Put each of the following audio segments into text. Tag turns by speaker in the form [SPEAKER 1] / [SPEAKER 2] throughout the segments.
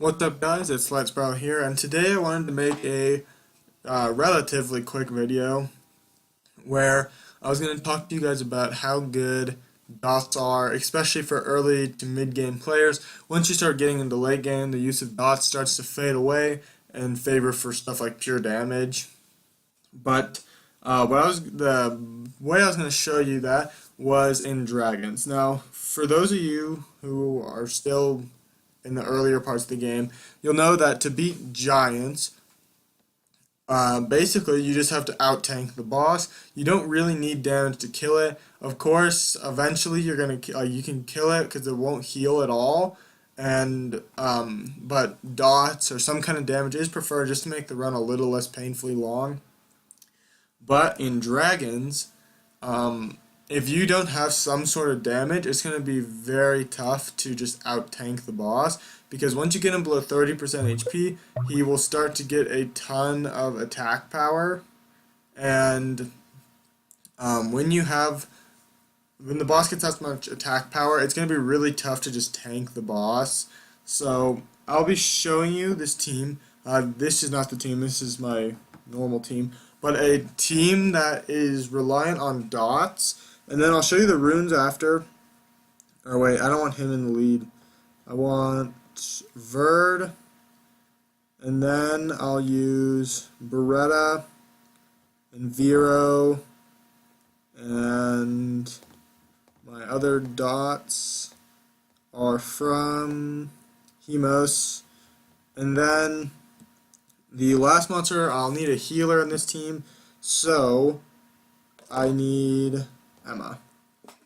[SPEAKER 1] What's up, guys? It's Let's Bro here, and today I wanted to make a relatively quick video where I was going to talk to you guys about how good dots are, especially for early to mid-game players. Once you start getting into late game, the use of dots starts to fade away in favor for stuff like pure damage. But the way I was going to show you that was in Dragons. Now, for those of you who are still in the earlier parts of the game, you'll know that to beat giants, basically you just have to out-tank the boss. You don't really need damage to kill it. Of course, eventually you can kill it because it won't heal at all. And but dots or some kind of damage is preferred just to make the run a little less painfully long. But in Dragons, if you don't have some sort of damage, it's going to be very tough to just out-tank the boss, because once you get him below 30% HP, he will start to get a ton of attack power, and when the boss gets that much attack power, it's going to be really tough to just tank the boss. So I'll be showing you this team. This is not the team, this is my normal team, but a team that is reliant on dots. And then I'll show you the runes after. Or wait, I don't want him in the lead. I want verde. And then I'll use Beretta and Vero. And my other dots are from Hemos. And then the last monster, I'll need a healer in this team. So I need Emma.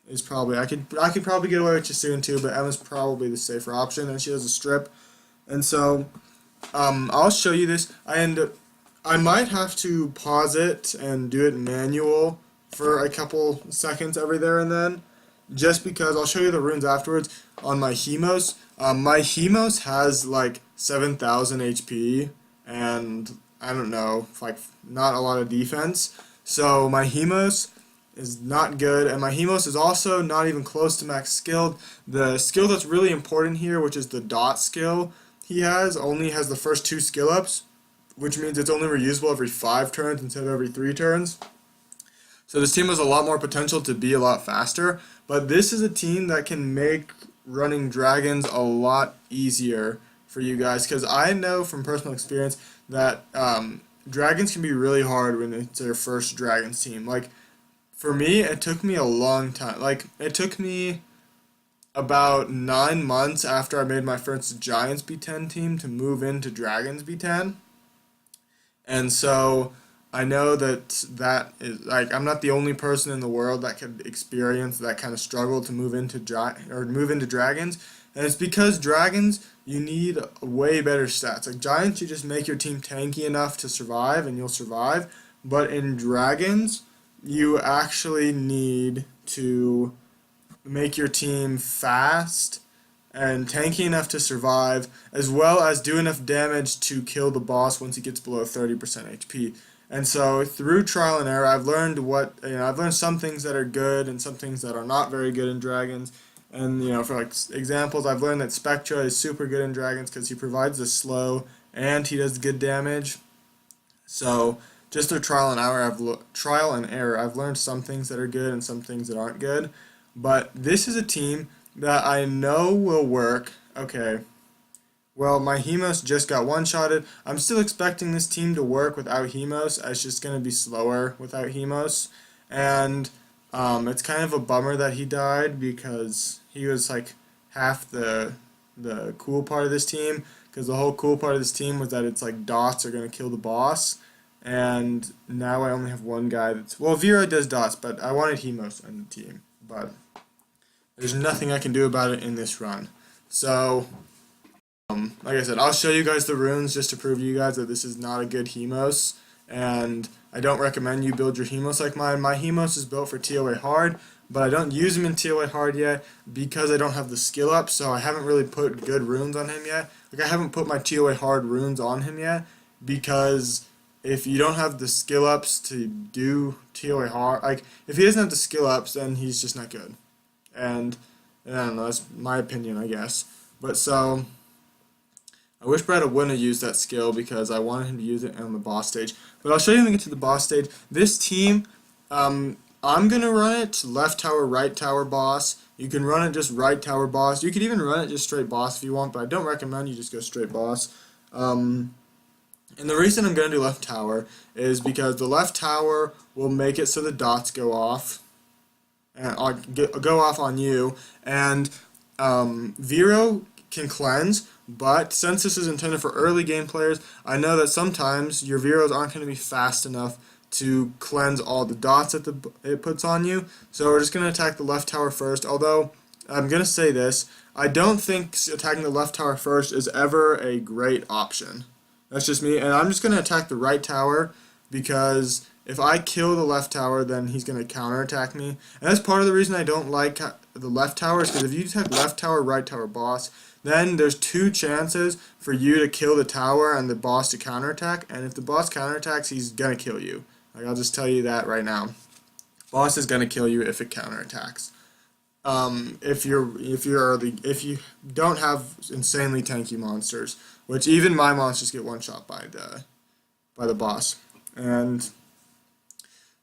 [SPEAKER 1] Is probably I could probably get away with Chasun too, but Emma's probably the safer option, and she has a strip. And so I'll show you this. I might have to pause it and do it manual for a couple seconds every there and then, just because I'll show you the runes afterwards on my Hemos. My Hemos has like 7,000 HP and I don't know, like not a lot of defense. So my Hemos is not good, and my Hemos is also not even close to max skilled. The skill that's really important here, which is the dot skill he has, only has the first 2 skill ups, which means it's only reusable every 5 turns instead of every 3 turns. So this team has a lot more potential to be a lot faster, but this is a team that can make running dragons a lot easier for you guys, because I know from personal experience that dragons can be really hard when it's their first dragons team. Like, for me, it took me a long time. Like, it took me about 9 months after I made my first Giants B10 team to move into Dragons B10. And so I know that is, like, I'm not the only person in the world that could experience that kind of struggle to move into Dragons. And it's because Dragons, you need way better stats. Like, Giants, you just make your team tanky enough to survive and you'll survive. But in Dragons, you actually need to make your team fast and tanky enough to survive, as well as do enough damage to kill the boss once he gets below 30% HP. And so through trial and error, I've learned I've learned some things that are good and some things that are not very good in Dragons. And for like examples, I've learned that Spectra is super good in Dragons because he provides the slow and he does good damage. So just through trial and error, I've learned some things that are good and some things that aren't good. But this is a team that I know will work. Okay, well, my Hemos just got one-shotted. I'm still expecting this team to work without Hemos. It's just going to be slower without Hemos. And it's kind of a bummer that he died, because he was like half the cool part of this team. Because the whole cool part of this team was that it's like dots are going to kill the boss. And now I only have one guy that's... Well, Vera does dots, but I wanted Hemos on the team. But there's nothing I can do about it in this run. So, like I said, I'll show you guys the runes just to prove to you guys that this is not a good Hemos. And I don't recommend you build your Hemos like mine. My Hemos is built for TOA hard, but I don't use him in TOA hard yet because I don't have the skill up, so I haven't really put good runes on him yet. Like, I haven't put my TOA hard runes on him yet, because if you don't have the skill ups to do TOA hard, like, if he doesn't have the skill ups, then he's just not good. And I don't know, that's my opinion, I guess. But so I wish Beretta wouldn't have used that skill because I wanted him to use it on the boss stage. But I'll show you when we get to the boss stage. This team, I'm going to run it left tower, right tower boss. You can run it just right tower boss. You could even run it just straight boss if you want, but I don't recommend you just go straight boss. And the reason I'm going to do left tower is because the left tower will make it so the dots go off. And go off on you. And Vero can cleanse, but since this is intended for early game players, I know that sometimes your Veros aren't going to be fast enough to cleanse all the dots that it puts on you. So we're just going to attack the left tower first, although I'm going to say this, I don't think attacking the left tower first is ever a great option. That's just me, and I'm just going to attack the right tower because if I kill the left tower, then he's going to counterattack me. And that's part of the reason I don't like the left tower, is because if you attack left tower, right tower boss, then there's 2 chances for you to kill the tower and the boss to counterattack, and if the boss counterattacks, he's going to kill you. Like, I'll just tell you that right now. Boss is going to kill you if it counterattacks. If you don't have insanely tanky monsters, which even my monsters get one shot by the boss. And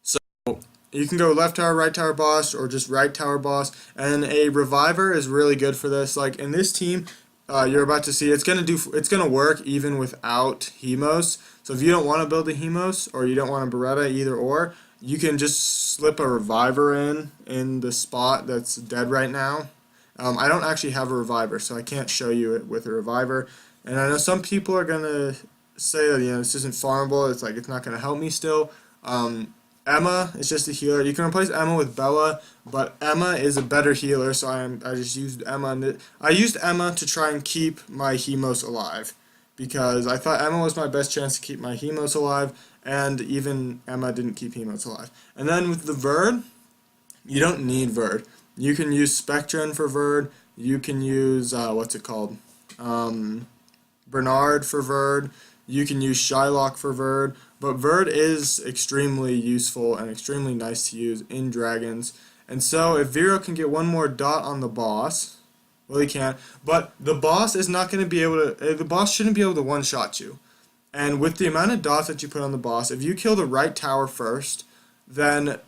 [SPEAKER 1] so you can go left tower, right tower boss, or just right tower boss. And a reviver is really good for this. Like in this team, you're about to see it's gonna work even without Hemos. So if you don't want to build a Hemos or you don't want a Beretta, either or, you can just slip a reviver in the spot that's dead right now. I don't actually have a reviver, so I can't show you it with a reviver. And I know some people are gonna say that this isn't farmable. It's like it's not gonna help me still. Emma is just a healer. You can replace Emma with Bella, but Emma is a better healer, so I just used Emma. I used Emma to try and keep my Hemos alive, because I thought Emma was my best chance to keep my Hemos alive, and even Emma didn't keep Hemos alive. And then with the verde, you don't need verde. You can use Spectrin for verde. You can use, what's it called? Bernard for verde. You can use Shylock for verde. But verde is extremely useful and extremely nice to use in Dragons. And so if Vero can get one more dot on the boss, well, he can, but the boss is not going to be able to, the boss shouldn't be able to one-shot you. And with the amount of dots that you put on the boss, if you kill the right tower first, then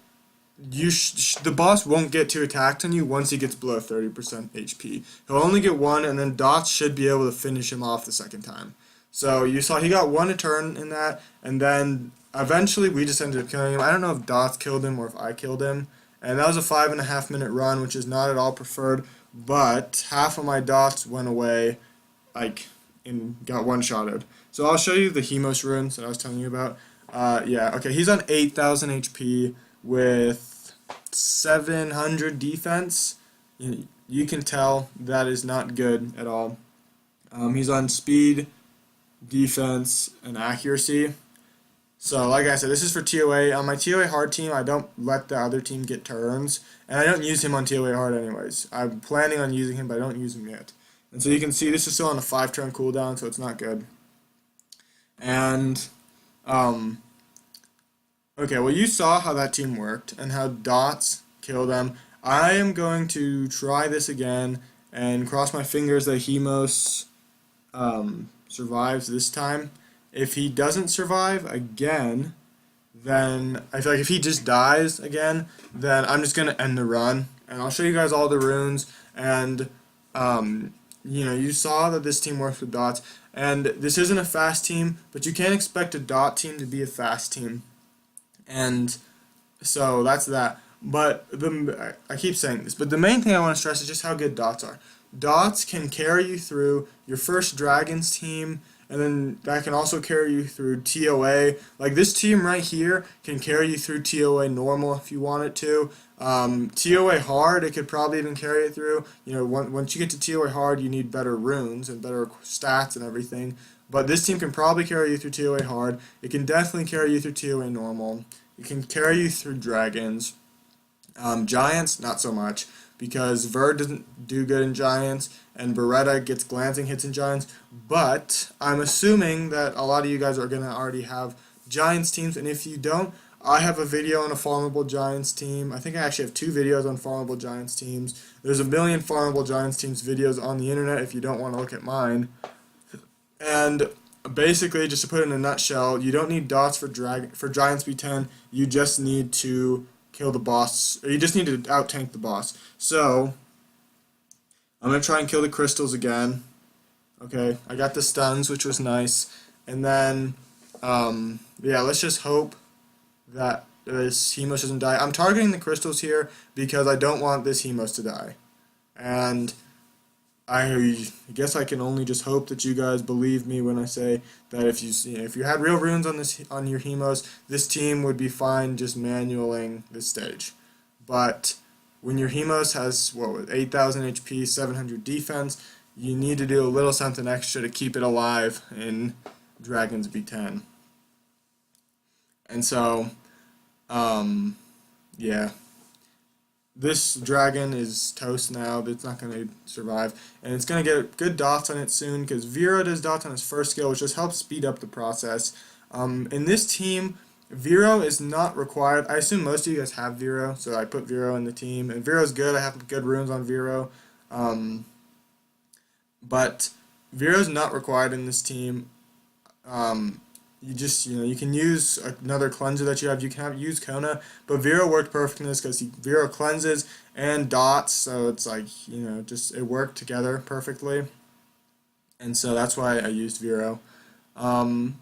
[SPEAKER 1] the boss won't get 2 attacks on you once he gets below 30% HP. He'll only get 1, and then dots should be able to finish him off the second time. So you saw he got 1 a turn in that, and then eventually we just ended up killing him. I don't know if dots killed him or if I killed him. And that was a 5.5 minute run, which is not at all preferred, but half of my dots went away, like, and got one-shotted. So I'll show you the Hemos runes that I was telling you about. Yeah, okay, he's on 8,000 HP with 700 defense. You can tell that is not good at all. He's on speed, defense, and accuracy. So like I said, this is for TOA. On my TOA hard team, I don't let the other team get turns, and I don't use him on TOA hard anyways. I'm planning on using him, but I don't use him yet. And so you can see this is still on a 5-turn cooldown, so it's not good. And okay, well, you saw how that team worked and how dots kill them. I am going to try this again and cross my fingers that Hemos survives this time. If he doesn't survive again, then I feel like if he just dies again, then I'm just going to end the run. And I'll show you guys all the runes. And, you saw that this team works with dots. And this isn't a fast team, but you can't expect a dot team to be a fast team. And so that's that. But I keep saying this, but the main thing I want to stress is just how good dots are. Dots can carry you through your first Dragons team, and then that can also carry you through TOA. Like this team right here can carry you through TOA normal if you want it to. TOA hard, it could probably even carry it through. Once you get to TOA hard, you need better runes and better stats and everything. But this team can probably carry you through TOA hard. It can definitely carry you through TOA normal. It can carry you through Dragons. Giants, not so much, because Verde doesn't do good in Giants, and Beretta gets glancing hits in Giants, but I'm assuming that a lot of you guys are going to already have Giants teams, and if you don't, I have a video on a farmable Giants team. I think I actually have 2 videos on farmable Giants teams. There's a million farmable Giants teams videos on the internet if you don't want to look at mine. And basically, just to put it in a nutshell, you don't need dots for Dragons B10. You just need to kill the boss, or you just need to out tank the boss. So I'm gonna try and kill the crystals again. Okay, I got the stuns, which was nice, and then yeah, let's just hope that this Hemos doesn't die. I'm targeting the crystals here because I don't want this Hemos to die, and I guess I can only just hope that you guys believe me when I say that if you had real runes on your Hemos, this team would be fine just manualing this stage. But when your Hemos has 8,000 HP, 700 defense, you need to do a little something extra to keep it alive in Dragons B10. And so, yeah. This dragon is toast now. It's not going to survive. And it's going to get good dots on it soon because Vero does dots on his first skill, which just helps speed up the process. In this team, Vero is not required. I assume most of you guys have Vero, so I put Vero in the team. And Vero's good. I have good runes on Vero. But Vero's not required in this team. You can use another cleanser that you have. You can use Kona, but Vero worked perfect in this because Vero cleanses and dots, so it's like, it worked together perfectly. And so that's why I used Vero. I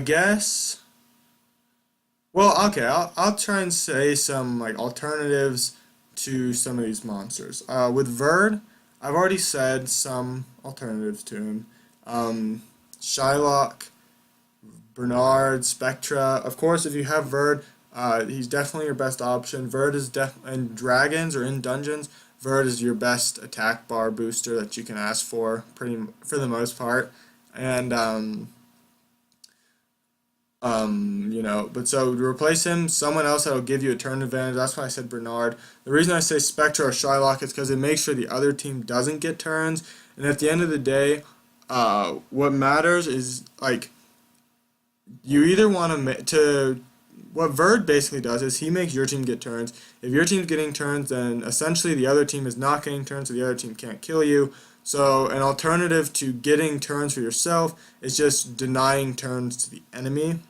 [SPEAKER 1] guess, well, okay, I'll try and say some like alternatives to some of these monsters. With Verde, I've already said some alternatives to him. Shylock, Bernard, Spectra. Of course, if you have Verde, he's definitely your best option. Verde is in dragons or in dungeons. Verde is your best attack bar booster that you can ask for, for the most part. And but so to replace him, someone else that will give you a turn advantage. That's why I said Bernard. The reason I say Spectra or Shylock is because it makes sure the other team doesn't get turns. And at the end of the day, what matters is like you either want to what Verde basically does is he makes your team get turns. If your team's getting turns, then essentially the other team is not getting turns, so the other team can't kill you. So an alternative to getting turns for yourself is just denying turns to the enemy.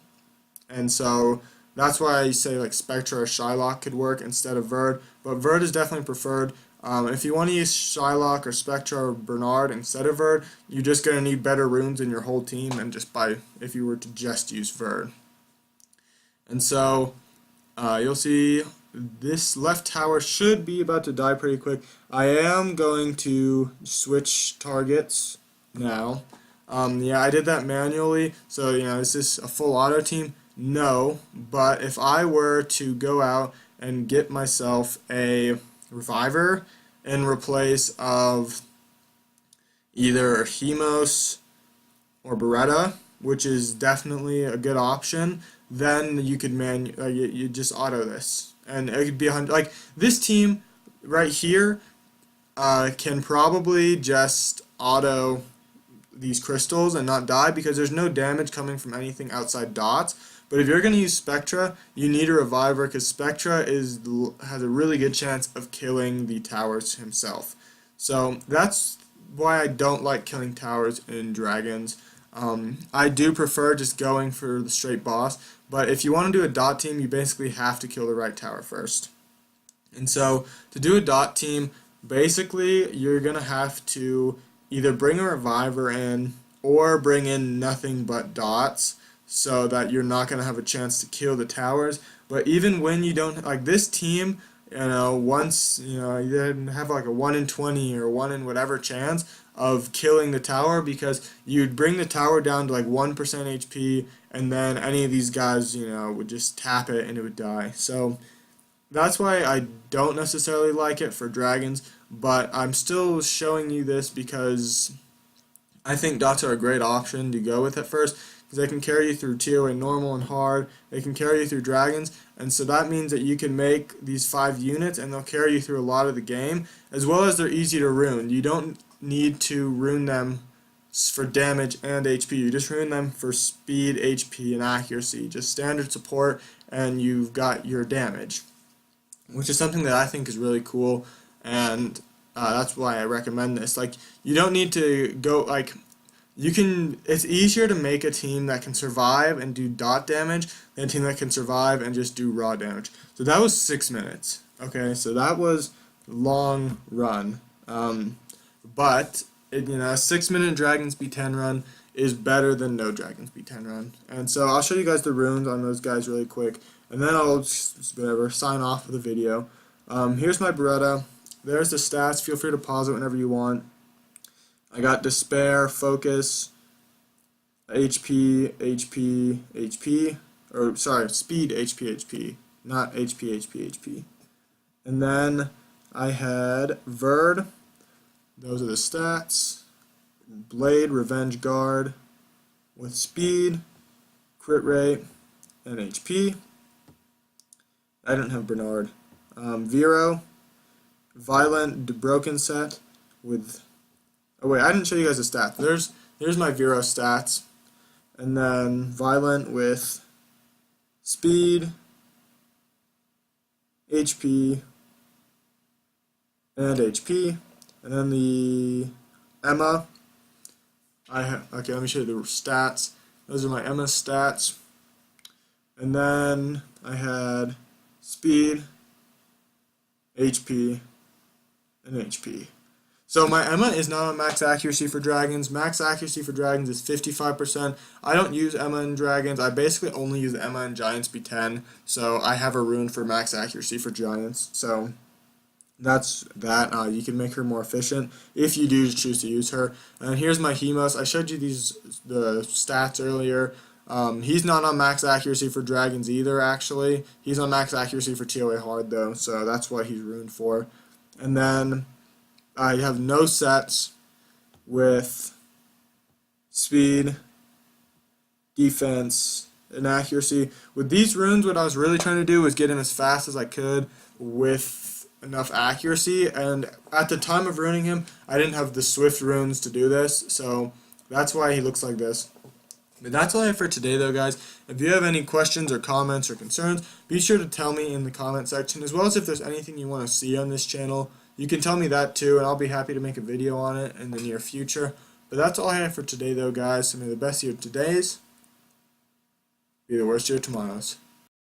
[SPEAKER 1] And so that's why I say like Spectra or Shylock could work instead of Verde. But Verde is definitely preferred. If you want to use Shylock or Spectra or Bernard instead of Verde, you're just going to need better runes in your whole team than if you were to just use Verde. And so you'll see this left tower should be about to die pretty quick. I am going to switch targets now. Yeah, I did that manually, so is this a full auto team? No, but if I were to go out and get myself a Reviver in replace of either Hemos or Beretta, which is definitely a good option, then you could you just auto this, and it could be 100. Like this team right here can probably just auto these crystals and not die because there's no damage coming from anything outside dots. But if you're going to use Spectra, you need a Reviver because Spectra has a really good chance of killing the towers himself. So that's why I don't like killing towers in Dragons. I do prefer just going for the straight boss, but if you want to do a dot team, you basically have to kill the right tower first. And so to do a dot team, basically you're going to have to either bring a Reviver in or bring in nothing but dots, so that you're not going to have a chance to kill the towers. But even when you don't, like this team, once, you have like a 1 in 20 or 1 in whatever chance of killing the tower because you'd bring the tower down to like 1% HP and then any of these guys, would just tap it and it would die. So that's why I don't necessarily like it for Dragons, but I'm still showing you this because I think dots are a great option to go with at first. They can carry you through TOA normal and hard. They can carry you through dragons, and so that means that you can make these 5 units and they'll carry you through a lot of the game, as well as they're easy to rune. You don't need to rune them for damage and HP. You just rune them for speed, HP, and accuracy. Just standard support, and you've got your damage, which is something that I think is really cool. And That's why I recommend this. Like, you don't need to go, like, it's easier to make a team that can survive and do dot damage than a team that can survive and just do raw damage. So that was 6 minutes. Okay, so that was a long run. But a 6-minute Dragons B10 run is better than no Dragons B10 run. And so I'll show you guys the runes on those guys really quick, and then I'll just whatever sign off with the video. Here's my Beretta. There's the stats. Feel free to pause it whenever you want. I got Despair, Focus, HP, HP, HP, or sorry, Speed, HP, HP, not HP, HP, HP. And then I had Verde. Those are the stats. Blade, Revenge Guard, with Speed, Crit Rate, and HP. I didn't have Bernard. Vero, Violent, Broken Set with. Oh wait, I didn't show you guys the stats. There's my Vero stats, and then Violent with Speed, HP, and HP, and then the Emma. Okay, let me show you the stats. Those are my Emma stats, and then I had Speed, HP, and HP. So my Emma is not on max accuracy for Dragons. Max accuracy for Dragons is 55%. I don't use Emma in Dragons. I basically only use Emma in Giants B10. So I have a rune for max accuracy for Giants. So that's that. You can make her more efficient if you do choose to use her. And here's my Hemos. I showed you the stats earlier. He's not on max accuracy for Dragons either, actually. He's on max accuracy for TOA Hard, though. So that's what he's runed for. And then I have no sets with Speed, Defense, and Accuracy. With these runes, what I was really trying to do was get him as fast as I could with enough accuracy, and at the time of runing him, I didn't have the Swift runes to do this, so that's why he looks like this. But that's all I have for today, though, guys. If you have any questions or comments or concerns, be sure to tell me in the comment section, as well as if there's anything you want to see on this channel. You can tell me that too, and I'll be happy to make a video on it in the near future. But that's all I have for today, though, guys. So may the best of your todays be the worst of your tomorrows.